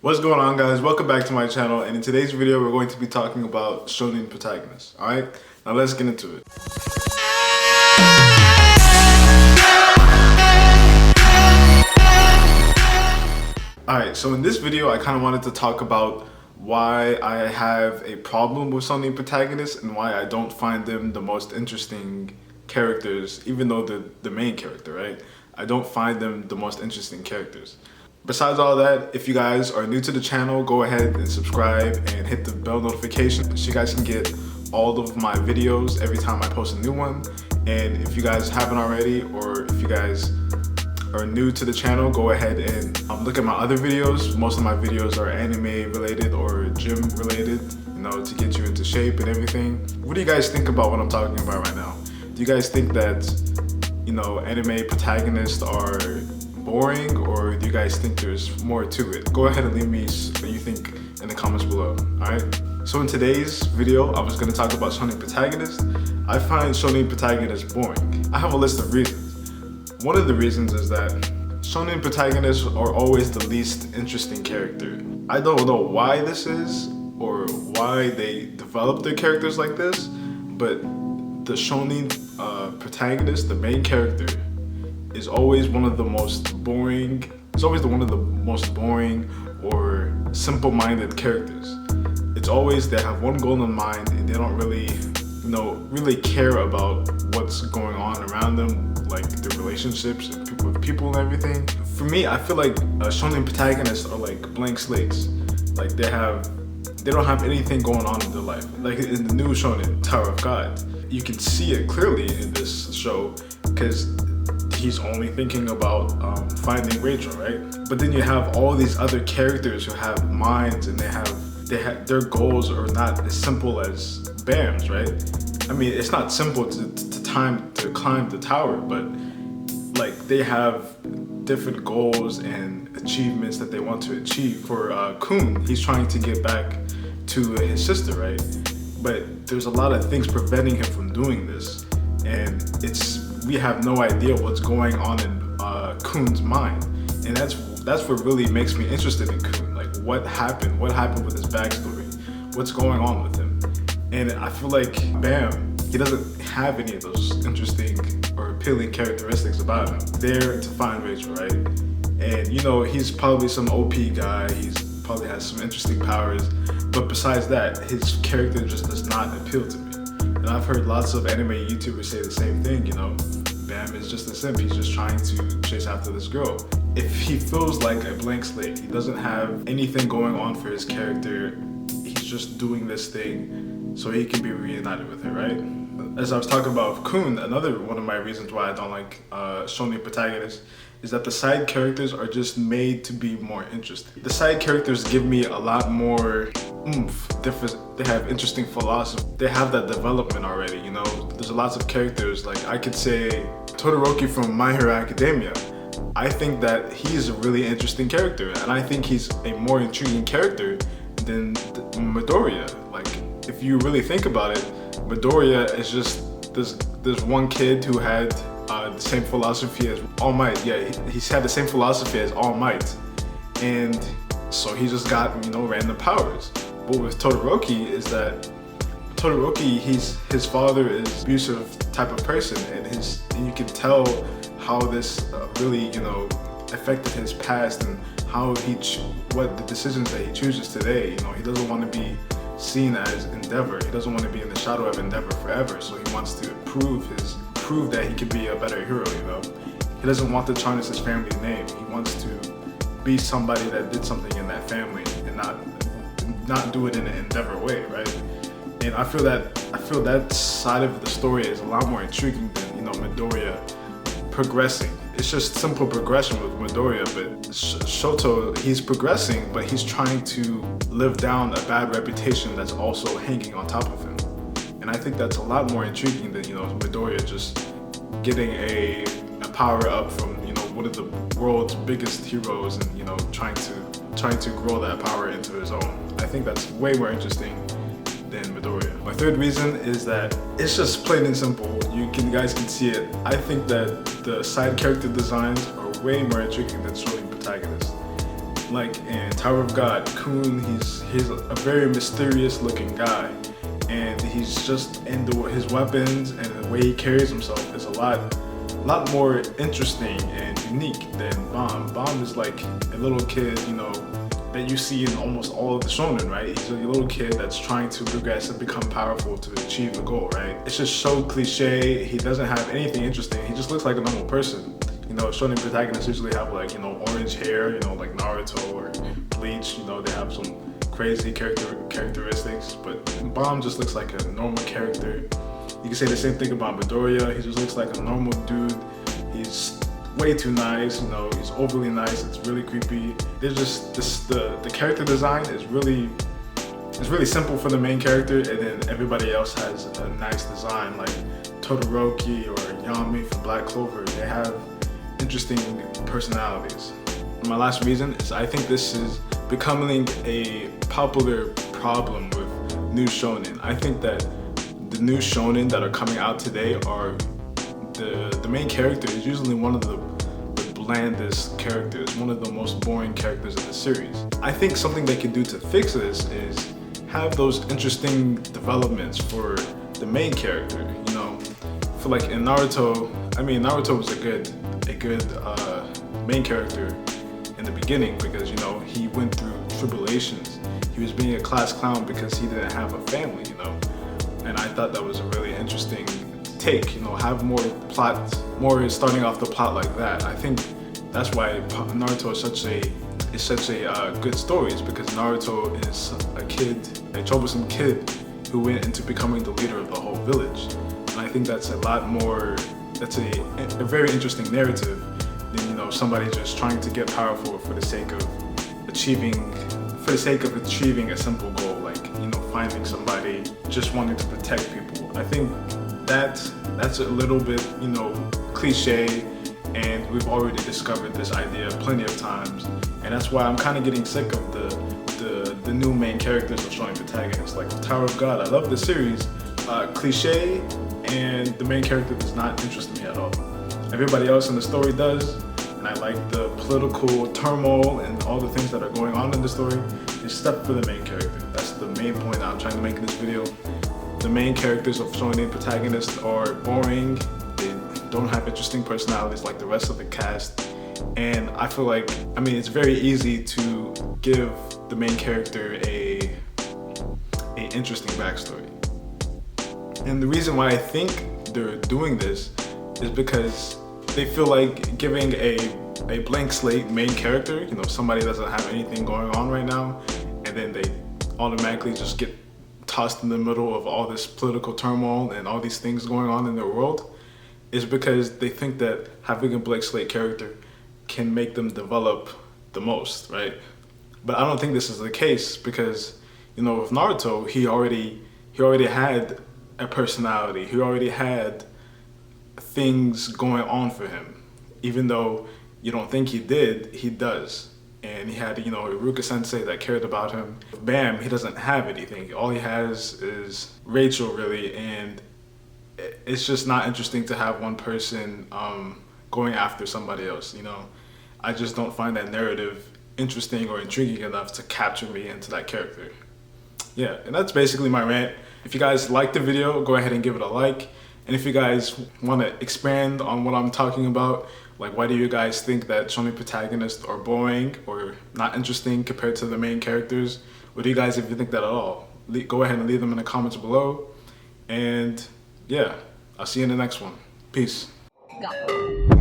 What's going on, guys? Welcome back to my channel, and in today's video we're going to be talking about Shounen Protagonists. Alright, now let's get into it. Alright, so in this video I kind of wanted to talk about why I have a problem with Shounen Protagonists and why I don't find them the most interesting characters, even though they're the main character, right? I don't find them the most interesting characters. Besides all that, if you guys are new to the channel, go ahead and subscribe and hit the bell notification so you guys can get all of my videos every time I post a new one. And if you guys haven't already, or if you guys are new to the channel, go ahead and look at my other videos. Most of my videos are anime related or gym related, you know, to get you into shape and everything. What do you guys think about what I'm talking about right now? Do you guys think that, you know, anime protagonists are boring, or do you guys think there's more to it? Go ahead and leave me what you think in the comments below, alright? So in today's video, I was going to talk about Shounen Protagonists. I find Shounen Protagonists boring. I have a list of reasons. One of the reasons is that Shounen Protagonists are always the least interesting character. I don't know why this is, or why they develop their characters like this, but the Shounen protagonist, the main character, is always one of the most boring. It's always one of the most boring or simple-minded characters. It's always they have one goal in mind and they don't really, you know, really care about what's going on around them, like their relationships and people and everything. For me, I feel like Shounen protagonists are like blank slates. Like they don't have anything going on in their life. Like in the new Shounen, Tower of God, you can see it clearly in this show because he's only thinking about finding Rachel, right? But then you have all these other characters who have minds, and their goals are not as simple as Bam's, right? I mean, it's not simple to climb the tower, but like they have different goals and achievements that they want to achieve. For Kun, he's trying to get back to his sister, right? But there's a lot of things preventing him from doing this, and we have no idea what's going on in Kun's mind, and that's what really makes me interested in Kun. Like, what happened with his backstory, what's going on with him. And I feel like Bam, he doesn't have any of those interesting or appealing characteristics about him. There to find Rachel, right? And you know, he's probably some OP guy, he's probably has some interesting powers, but besides that, his character just does not appeal to me. And I've heard lots of anime YouTubers say the same thing, you know, Bam is just a simp, he's just trying to chase after this girl. If he feels like a blank slate, he doesn't have anything going on for his character, he's just doing this thing so he can be reunited with her, right? As I was talking about Kun, another one of my reasons why I don't like Shounen protagonists is that the side characters are just made to be more interesting. The side characters give me a lot more oomph. They have interesting philosophy. They have that development already, you know? There's lots of characters, like I could say Todoroki from My Hero Academia. I think that he's a really interesting character, and I think he's a more intriguing character than Midoriya. Like, if you really think about it, Midoriya is just this one kid who had the same philosophy as All Might. Yeah, he's had the same philosophy as All Might, and so he just got, you know, random powers. But with Todoroki is that Todoroki, his father is abusive type of person, and you can tell how this really, you know, affected his past and how what the decisions that he chooses today. You know, he doesn't want to be seen as Endeavor. He doesn't want to be in the shadow of Endeavor forever. So he wants to prove that he can be a better hero. You know, he doesn't want to tarnish his family's name. He wants to be somebody that did something in that family and not do it in an Endeavor way, right? And I feel that side of the story is a lot more intriguing than, you know, Midoriya progressing. It's just simple progression with Midoriya, but Shoto, he's progressing, but he's trying to live down a bad reputation that's also hanging on top of him. And I think that's a lot more intriguing than, you know, Midoriya just getting a power up from, you know, one of the world's biggest heroes and, you know, trying to grow that power into his own. I think that's way more interesting than Midoriya. My third reason is that it's just plain and simple. You guys can see it. I think that the side character designs are way more intriguing than Shounen protagonists. Like in Tower of God, Kun, he's a very mysterious looking guy, and he's just his weapons and the way he carries himself is a lot more interesting and unique than Bomb. Bomb is like a little kid, you know, that you see in almost all of the shonen, right? He's a little kid that's trying to progress and become powerful to achieve the goal, right? It's just so cliche. He doesn't have anything interesting. He just looks like a normal person. You know, shonen protagonists usually have like, you know, orange hair, you know, like Naruto or Bleach, you know, they have some crazy characteristics, but Bomb just looks like a normal character. You can say the same thing about Midoriya. He just looks like a normal dude. He's way too nice, you know, he's overly nice, it's really creepy. There's just the character design is really simple for the main character, and then everybody else has a nice design, like Todoroki or Yami from Black Clover. They have interesting personalities. My last reason is I think this is becoming a popular problem with new shonen. I think that the new shonen that are coming out today are the main character is usually one of the blandest characters, one of the most boring characters in the series. I think something they can do to fix this is have those interesting developments for the main character, you know. For like in Naruto, I mean Naruto was a good main character in the beginning because, you know, he went through tribulations. He was being a class clown because he didn't have a family, you know. And I thought that was a really interesting take, you know, have more starting off the plot like that. I think that's why Naruto is such a good story, is because Naruto is a troublesome kid who went into becoming the leader of the whole village. And I think that's that's a very interesting narrative than, you know, somebody just trying to get powerful for the sake of achieving a simple goal, like, you know, finding somebody, just wanting to protect people. I think that's a little bit, you know, cliche, and we've already discovered this idea plenty of times, and that's why I'm kind of getting sick of the new main characters of Shounen Protagonists. Like Tower of God, I love the series, cliche, and the main character does not interest me at all. Everybody else in the story does, and I like the political turmoil and all the things that are going on in the story, except for the main character. That's the main point that I'm trying to make in this video. The main characters of Shounen Protagonists are boring. They don't have interesting personalities like the rest of the cast. And I feel like, I mean, it's very easy to give the main character a interesting backstory. And the reason why I think they're doing this is because they feel like giving a blank slate main character, you know, somebody that doesn't have anything going on right now, and then they automatically just get tossed in the middle of all this political turmoil and all these things going on in their world, is because they think that having a blank slate character can make them develop the most, right? But I don't think this is the case, because, you know, with Naruto, he already had a personality. He already had things going on for him. Even though you don't think he did, he does. And he had, you know, Iruka sensei that cared about him. Bam, he doesn't have anything. All he has is Rachel, really, and it's just not interesting to have one person going after somebody else, you know. I just don't find that narrative interesting or intriguing enough to capture me into that character. Yeah, and that's basically my rant. If you guys liked the video, go ahead and give it a like. And if you guys want to expand on what I'm talking about, like why do you guys think that shonen protagonists are boring or not interesting compared to the main characters? What do you guys even think that at all? Go ahead and leave them in the comments below. And yeah, I'll see you in the next one. Peace. Go.